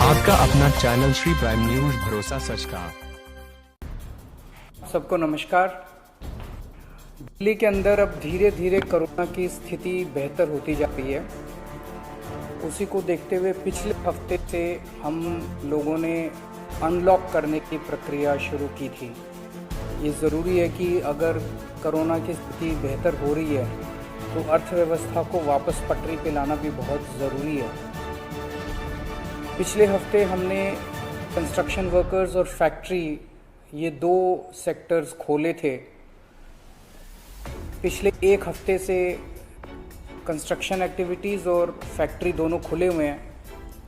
आपका अपना channel Shri prime news, भरोसा सच का। सबको नमस्कार। दिल्ली के अंदर अब धीरे धीरे कोरोना की स्थिति बेहतर होती जा रही है। उसी को देखते हुए पिछले हफ्ते से हम लोगों ने अनलॉक करने की प्रक्रिया शुरू की थी। ये ज़रूरी है कि अगर कोरोना की स्थिति बेहतर हो रही है तो अर्थव्यवस्था को वापस पटरी पे लाना भी बहुत ज़रूरी है। पिछले हफ्ते हमने कंस्ट्रक्शन वर्कर्स और फैक्ट्री, ये दो सेक्टर्स खोले थे। पिछले एक हफ्ते से कंस्ट्रक्शन एक्टिविटीज़ और फैक्ट्री दोनों खुले हुए हैं,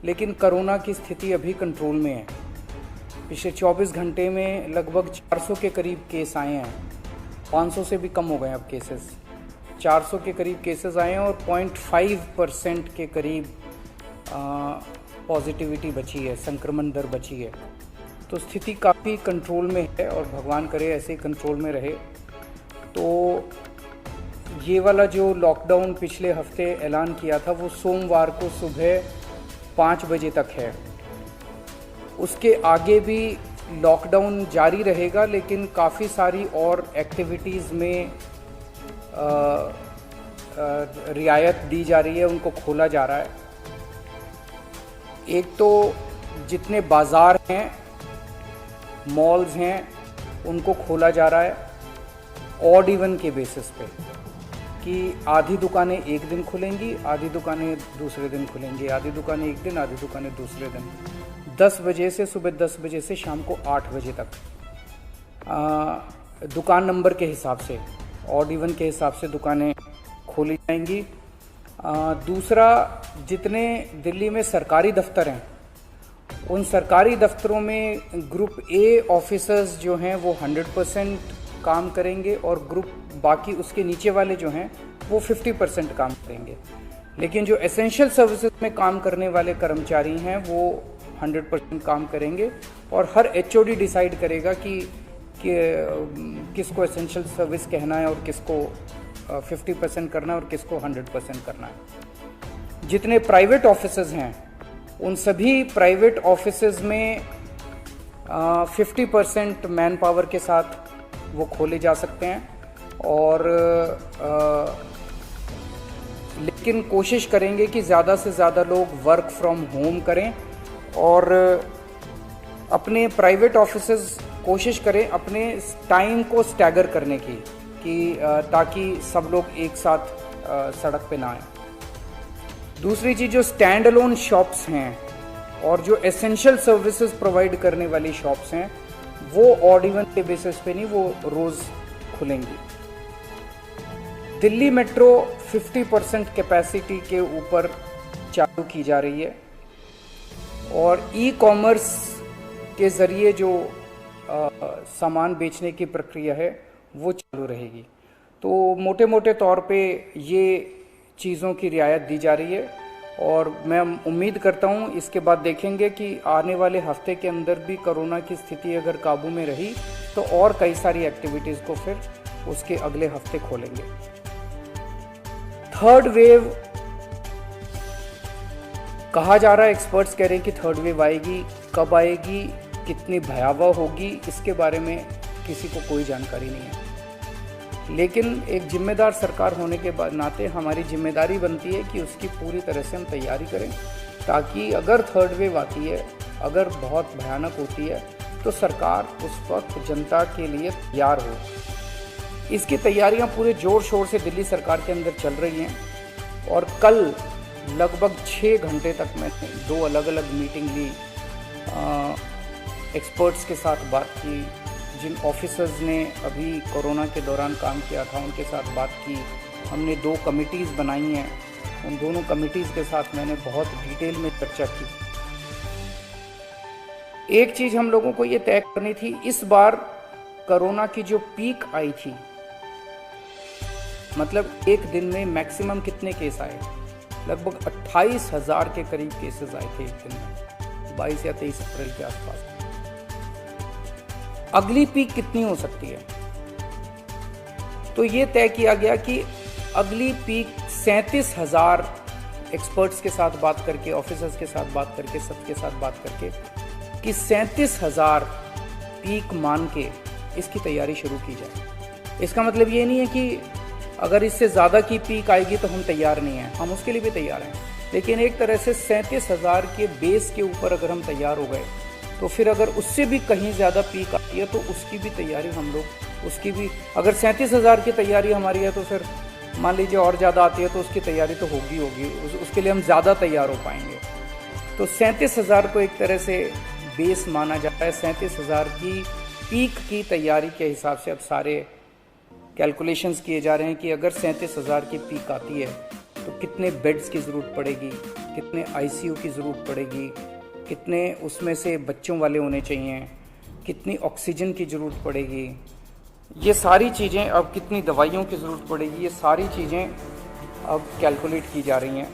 लेकिन कोरोना की स्थिति अभी कंट्रोल में है। पिछले 24 घंटे में लगभग 400 के करीब केस आए हैं। 500 से भी कम हो गए अब केसेस। 400 के करीब केसेस आए हैं और 0.5% के करीब पॉजिटिविटी बची है, संक्रमण दर बची है। तो स्थिति काफ़ी कंट्रोल में है और भगवान करे ऐसे ही कंट्रोल में रहे। तो ये वाला जो लॉकडाउन पिछले हफ्ते ऐलान किया था वो सोमवार को सुबह 5 बजे तक है। उसके आगे भी लॉकडाउन जारी रहेगा, लेकिन काफ़ी सारी और एक्टिविटीज़ में रियायत दी जा रही है, उनको खोला जा रहा है। एक तो जितने बाज़ार हैं, मॉल्स हैं, उनको खोला जा रहा है ऑड इवन के बेसिस पे, कि आधी दुकानें एक दिन खुलेंगी, आधी दुकानें दूसरे दिन खुलेंगी, आधी दुकानें एक दिन, आधी दुकानें दूसरे दिन। 10 बजे से सुबह 10 बजे से शाम को 8 बजे तक, दुकान नंबर के हिसाब से, ऑड इवन के हिसाब से दुकानें खोली जाएंगी। दूसरा, जितने दिल्ली में सरकारी दफ्तर हैं, उन सरकारी दफ्तरों में ग्रुप ए ऑफिसर्स जो हैं वो 100% काम करेंगे और ग्रुप बाकी उसके नीचे वाले जो हैं वो 50% काम करेंगे। लेकिन जो एसेंशियल सर्विसेज में काम करने वाले कर्मचारी हैं वो 100% काम करेंगे और हर एचओडी डिसाइड करेगा कि किसको एसेंशियल सर्विस कहना है और किसको 50% करना है और किसको 100% करना है। जितने प्राइवेट ऑफिसेज हैं उन सभी प्राइवेट ऑफिसेज में 50% मैन पावर के साथ वो खोले जा सकते हैं और लेकिन कोशिश करेंगे कि ज़्यादा से ज़्यादा लोग वर्क फ्रॉम होम करें और अपने प्राइवेट ऑफिसेज कोशिश करें अपने टाइम को स्टैगर करने की, कि ताकि सब लोग एक साथ सड़क पे ना आए। दूसरी चीज़, जो स्टैंड अलोन शॉप्स हैं और जो एसेंशियल सर्विसेज प्रोवाइड करने वाली शॉप्स हैं वो ऑड इवन के बेसिस पे नहीं, वो रोज़ खुलेंगी। दिल्ली मेट्रो 50% कैपेसिटी के ऊपर चालू की जा रही है और ई कॉमर्स के ज़रिए जो सामान बेचने की प्रक्रिया है वो चालू रहेगी। तो मोटे मोटे तौर पे ये चीज़ों की रियायत दी जा रही है और मैं उम्मीद करता हूँ इसके बाद देखेंगे कि आने वाले हफ्ते के अंदर भी कोरोना की स्थिति अगर काबू में रही तो और कई सारी एक्टिविटीज़ को फिर उसके अगले हफ्ते खोलेंगे। थर्ड वेव कहा जा रहा है, एक्सपर्ट्स कह रहे हैं कि थर्ड वेव आएगी। कब आएगी, कितनी भयावह होगी, इसके बारे में किसी को कोई जानकारी नहीं है। लेकिन एक जिम्मेदार सरकार होने के बाद नाते हमारी जिम्मेदारी बनती है कि उसकी पूरी तरह से हम तैयारी करें, ताकि अगर थर्ड वेव आती है, अगर बहुत भयानक होती है, तो सरकार उस वक्त जनता के लिए तैयार हो। इसकी तैयारियां पूरे जोर शोर से दिल्ली सरकार के अंदर चल रही हैं और कल लगभग 6 घंटे तक मैंने 2 अलग अलग मीटिंग ली, एक्सपर्ट्स के साथ बात की, जिन ऑफिसर्स ने अभी कोरोना के दौरान काम किया था उनके साथ बात की। हमने 2 कमिटीज़ बनाई हैं, उन दोनों कमिटीज़ के साथ मैंने बहुत डिटेल में चर्चा की। एक चीज़ हम लोगों को ये तय करनी थी, इस बार कोरोना की जो पीक आई थी, मतलब एक दिन में मैक्सिमम कितने केस आए, लगभग 28,000 के करीब केसेस आए थे एक दिन में, 22 या 23 अप्रैल के आसपास। अगली पीक कितनी हो सकती है, तो ये तय किया गया कि अगली पीक 37,000 एक्सपर्ट्स के साथ बात करके, ऑफिसर्स के साथ बात करके, सबके साथ बात करके कि 37,000 पीक मान के इसकी तैयारी शुरू की जाए। इसका मतलब ये नहीं है कि अगर इससे ज़्यादा की पीक आएगी तो हम तैयार नहीं हैं, हम उसके लिए भी तैयार हैं। लेकिन एक तरह से 37,000 के बेस के ऊपर अगर हम तैयार हो गए तो फिर अगर उससे भी कहीं ज़्यादा पीक आती है तो उसकी भी तैयारी हम लोग, उसकी भी, अगर 37,000 की तैयारी हमारी है तो फिर मान लीजिए और ज़्यादा आती है तो उसकी तैयारी तो होगी उसके लिए हम ज़्यादा तैयार हो पाएंगे। तो 37,000 को एक तरह से बेस माना जाता है। 37,000 की पीक की तैयारी के हिसाब से अब सारे कैलकुलेशंस किए जा रहे हैं कि अगर 37,000 की पीक आती है तो कितने बेड्स की ज़रूरत पड़ेगी, कितने आईसीयू की ज़रूरत पड़ेगी, कितने उसमें से बच्चों वाले होने चाहिए, कितनी ऑक्सीजन की ज़रूरत पड़ेगी, ये सारी चीज़ें, अब कितनी दवाइयों की ज़रूरत पड़ेगी, ये सारी चीज़ें अब कैलकुलेट की जा रही हैं।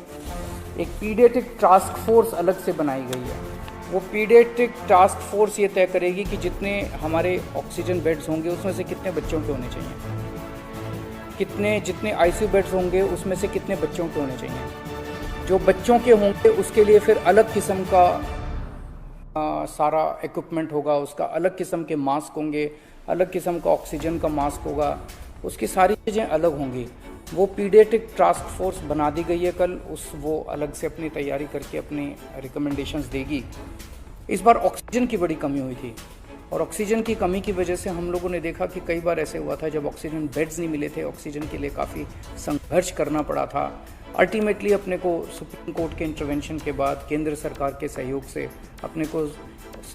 एक पीडियाट्रिक टास्क फोर्स अलग से बनाई गई है। वो पीडियाट्रिक टास्क फोर्स ये तय करेगी कि जितने हमारे ऑक्सीजन बेड्स होंगे उसमें से कितने बच्चों के होने चाहिए, जितने आईसीयू बेड्स होंगे उसमें से कितने बच्चों के होने चाहिए। जो बच्चों के होंगे उसके लिए फिर अलग किस्म का सारा इक्विपमेंट होगा, उसका अलग किस्म के मास्क होंगे, अलग किस्म का ऑक्सीजन का मास्क होगा, उसकी सारी चीज़ें अलग होंगी। वो पीडियाट्रिक टास्क फोर्स बना दी गई है कल, वो अलग से अपनी तैयारी करके अपनी रिकमेंडेशंस देगी। इस बार ऑक्सीजन की बड़ी कमी हुई थी और ऑक्सीजन की कमी की वजह से हम लोगों ने देखा कि कई बार ऐसे हुआ था जब ऑक्सीजन बेड्स नहीं मिले थे, ऑक्सीजन के लिए काफ़ी संघर्ष करना पड़ा था। अल्टीमेटली अपने को सुप्रीम कोर्ट के इंटरवेंशन के बाद केंद्र सरकार के सहयोग से अपने को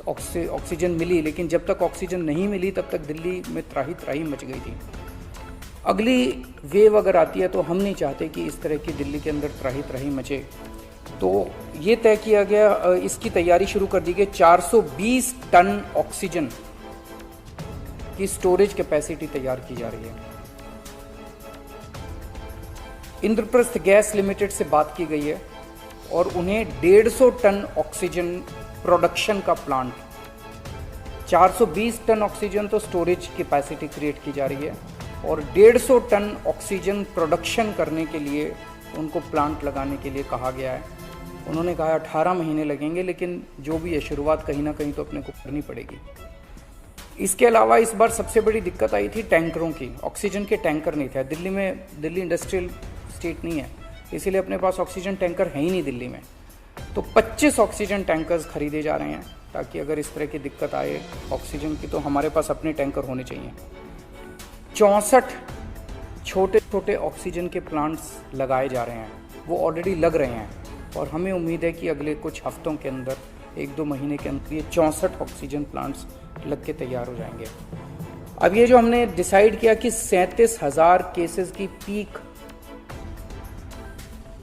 ऑक्सीजन मिली, लेकिन जब तक ऑक्सीजन नहीं मिली तब तक दिल्ली में त्राही मच गई थी। अगली वेव अगर आती है तो हम नहीं चाहते कि इस तरह की दिल्ली के अंदर त्राही मचे। तो ये तय किया गया, इसकी तैयारी शुरू कर दी गई। 420 टन ऑक्सीजन की स्टोरेज कैपेसिटी तैयार की जा रही है। इंद्रप्रस्थ गैस लिमिटेड से बात की गई है और उन्हें 150 टन ऑक्सीजन प्रोडक्शन का प्लांट, 420 टन ऑक्सीजन तो स्टोरेज कैपेसिटी क्रिएट की जा रही है और 150 टन ऑक्सीजन प्रोडक्शन करने के लिए उनको प्लांट लगाने के लिए कहा गया है। उन्होंने कहा 18 महीने लगेंगे, लेकिन जो भी है शुरुआत कहीं ना कहीं तो अपने को करनी पड़ेगी। इसके अलावा इस बार सबसे बड़ी दिक्कत आई थी टैंकरों की। ऑक्सीजन के टैंकर नहीं थे दिल्ली इंडस्ट्रियल स्टेट नहीं है, इसीलिए अपने पास ऑक्सीजन टैंकर है ही नहीं दिल्ली में। तो 25 ऑक्सीजन टैंकर्स खरीदे जा रहे हैं ताकि अगर इस तरह की दिक्कत आए ऑक्सीजन की तो हमारे पास अपने टैंकर होने चाहिए। 64 छोटे छोटे ऑक्सीजन के प्लांट्स लगाए जा रहे हैं, वो ऑलरेडी लग रहे हैं और हमें उम्मीद है कि अगले कुछ हफ्तों के अंदर, 1-2 महीने के अंदर ये 64 ऑक्सीजन प्लांट्स लग के तैयार हो जाएंगे। अब ये जो हमने डिसाइड किया कि 37,000 केसेस की पीक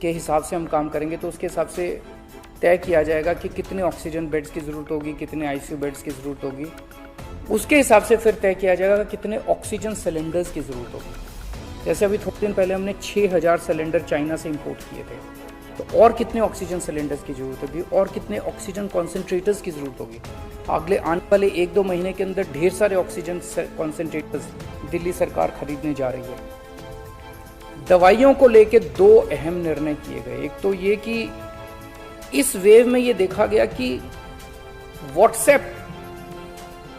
के हिसाब से हम काम करेंगे, तो उसके हिसाब से तय किया जाएगा कि कितने ऑक्सीजन बेड्स की ज़रूरत होगी, कितने आईसीयू बेड्स की ज़रूरत होगी। उसके हिसाब से फिर तय किया जाएगा कितने ऑक्सीजन सिलेंडर्स की ज़रूरत होगी। जैसे अभी थोड़े दिन पहले हमने 6,000 सिलेंडर चाइना से इंपोर्ट किए थे, तो और कितने ऑक्सीजन सिलेंडर्स की ज़रूरत होगी और कितने ऑक्सीजन कॉन्सेंट्रेटर्स की ज़रूरत होगी। अगले आने वाले 1-2 महीने के अंदर ढेर सारे ऑक्सीजन कॉन्सेंट्रेटर्स दिल्ली सरकार खरीदने जा रही है। दवाइयों को लेकर 2 अहम निर्णय किए गए। एक तो ये कि इस वेव में ये देखा गया कि व्हाट्सएप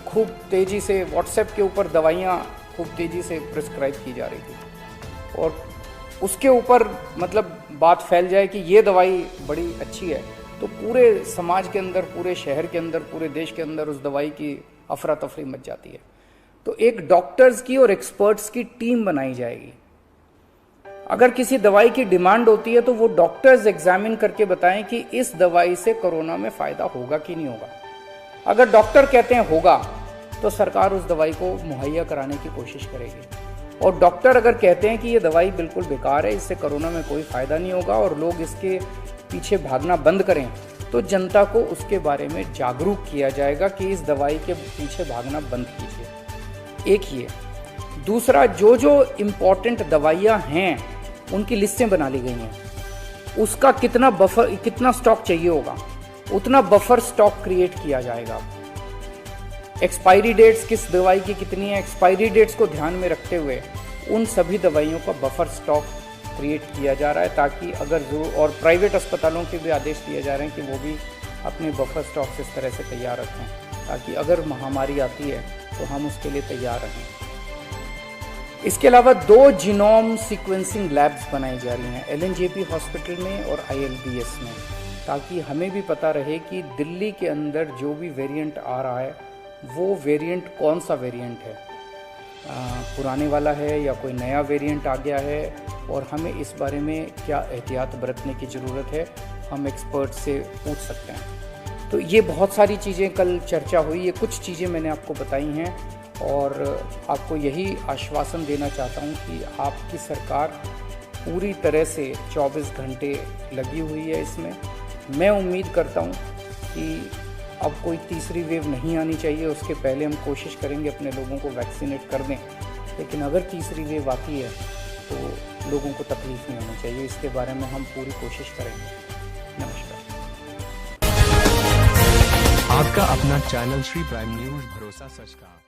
खूब तेजी से, व्हाट्सएप के ऊपर दवाइयाँ खूब तेजी से प्रिस्क्राइब की जा रही थी और उसके ऊपर मतलब बात फैल जाए कि ये दवाई बड़ी अच्छी है तो पूरे समाज के अंदर, पूरे शहर के अंदर, पूरे देश के अंदर उस दवाई की अफरा तफरी मच जाती है। तो एक डॉक्टर्स की और एक्सपर्ट्स की टीम बनाई जाएगी। अगर किसी दवाई की डिमांड होती है तो वो डॉक्टर्स एग्जामिन करके बताएं कि इस दवाई से कोरोना में फायदा होगा कि नहीं होगा। अगर डॉक्टर कहते हैं होगा तो सरकार उस दवाई को मुहैया कराने की कोशिश करेगी और डॉक्टर अगर कहते हैं कि ये दवाई बिल्कुल बेकार है, इससे कोरोना में कोई फायदा नहीं होगा और लोग इसके पीछे भागना बंद करें, तो जनता को उसके बारे में जागरूक किया जाएगा कि इस दवाई के पीछे भागना बंद कीजिए। एक ये। दूसरा, जो इम्पोर्टेंट दवाइयाँ हैं उनकी लिस्टें बना ली गई हैं, उसका कितना स्टॉक चाहिए होगा उतना बफर स्टॉक क्रिएट किया जाएगा। एक्सपायरी डेट्स किस दवाई की कितनी है, एक्सपायरी डेट्स को ध्यान में रखते हुए उन सभी दवाइयों का बफर स्टॉक क्रिएट किया जा रहा है, ताकि अगर जो और प्राइवेट अस्पतालों के भी आदेश दिए जा रहे हैं कि वो भी अपने बफर स्टॉक्स इस तरह से तैयार रखें, ताकि अगर महामारी आती है तो हम उसके लिए तैयार रहें। इसके अलावा 2 जीनोम सीक्वेंसिंग लैब्स बनाई जा रही हैं LNJP हॉस्पिटल में और ILBS में, ताकि हमें भी पता रहे कि दिल्ली के अंदर जो भी वेरिएंट आ रहा है वो वेरिएंट कौन सा वेरिएंट है, पुराने वाला है या कोई नया वेरिएंट आ गया है, और हमें इस बारे में क्या एहतियात बरतने की ज़रूरत है, हम एक्सपर्ट से पूछ सकते हैं। तो ये बहुत सारी चीज़ें कल चर्चा हुई, ये कुछ चीज़ें मैंने आपको बताई हैं, और आपको यही आश्वासन देना चाहता हूँ कि आपकी सरकार पूरी तरह से 24 घंटे लगी हुई है इसमें। मैं उम्मीद करता हूँ कि अब कोई तीसरी वेव नहीं आनी चाहिए, उसके पहले हम कोशिश करेंगे अपने लोगों को वैक्सीनेट कर दें, लेकिन अगर तीसरी वेव आती है तो लोगों को तकलीफ नहीं होनी चाहिए। इसके बारे में हम पूरी कोशिश करेंगे। नमस्कार। आपका अपना चैनल श्री प्राइम न्यूज भरोसा सच का।